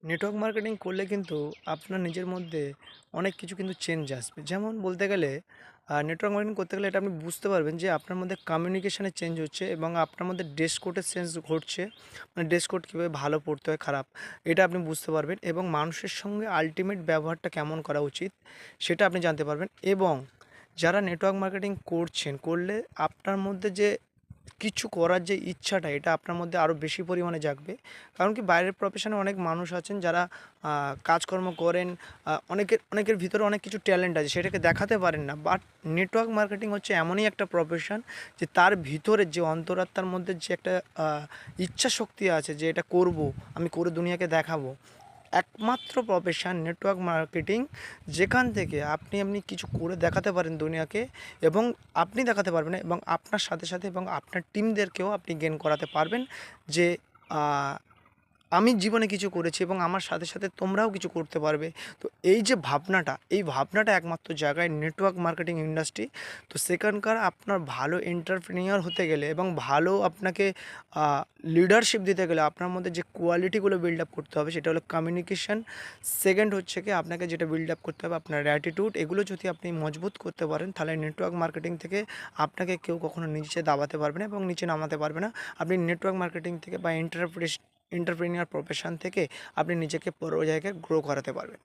Network marketing করলে কিন্তু আপনার নিজের মধ্যে অনেক কিছু কিন্তু চেঞ্জ আসবে। যেমন বলতে গেলে নেটওয়ার্ক মার্কেটিং করতে গেলে এটা আপনি বুঝতে পারবেন যে আপনার মধ্যে কমিউনিকেশনের চেঞ্জ হচ্ছে এবং আপনার মধ্যে ড্রেস কোডের চেঞ্জ ঘটছে। মানে ড্রেস কোড কীভাবে ভালো পড়তে হয় খারাপ এটা আপনি বুঝতে পারবেন এবং মানুষের সঙ্গে আল্টিমেট ব্যবহারটা কেমন করা উচিত সেটা আপনি জানতে পারবেন। এবং যারা নেটওয়ার্ক মার্কেটিং করলে আপনার মধ্যে যে কিছু করার যে ইচ্ছাটা এটা আপনার মধ্যে আরও বেশি পরিমাণে জাগবে। কারণ কি বাইরের প্রফেশনে অনেক মানুষ আছেন যারা কাজকর্ম করেন, অনেকের ভিতরে অনেক কিছু ট্যালেন্ট আছে সেটাকে দেখাতে পারেন না। বাট নেটওয়ার্ক মার্কেটিং হচ্ছে এমনই একটা প্রফেশন যে তার ভিতরে যে অন্তরাত্মার মধ্যে যে একটা ইচ্ছা শক্তি আছে যে এটা করব, আমি করে দুনিয়াকে দেখাবো, একমাত্র প্রফেশন নেটওয়ার্ক মার্কেটিং যেখান থেকে আপনি কিছু করে দেখাতে পারেন দুনিয়াকে। এবং আপনি দেখাতে পারবেন এবং আপনার সাথে সাথে এবং আপনার টিমদেরকেও আপনি গেন করাতে পারবেন যে আমি জীবনে কিছু করেছি এবং আমার সাথে সাথে তোমরাও কিছু করতে পারবে। তো এই ভাবনাটা একমাত্র জায়গায় নেটওয়ার্ক মার্কেটিং ইন্ডাস্ট্রি। তো সেখানকার আপনার ভালো এন্টারপ্রেনিউর হতে গেলে এবং ভালো আপনাকে লিডারশিপ দিতে গেলে আপনার মধ্যে যে কোয়ালিটিগুলো বিল্ড আপ করতে হবে সেটা হলো কমিউনিকেশন। সেকেন্ড হচ্ছে কি আপনাকে যেটা বিল্ড আপ করতে হবে আপনার অ্যাটিটিউড। এগুলো যদি আপনি মজবুত করতে পারেন তাহলে নেটওয়ার্ক মার্কেটিং থেকে আপনাকে কেউ কখনো নিচে দাবাতে পারবে না এবং নিচে নামাতে পারবে না। আপনি নেটওয়ার্ক মার্কেটিং থেকে বা এন্টারপ্রেনিউর প্রফেশন থেকে আপনি নিজেকে বড় জায়গায় গ্রো করাতে পারবেন।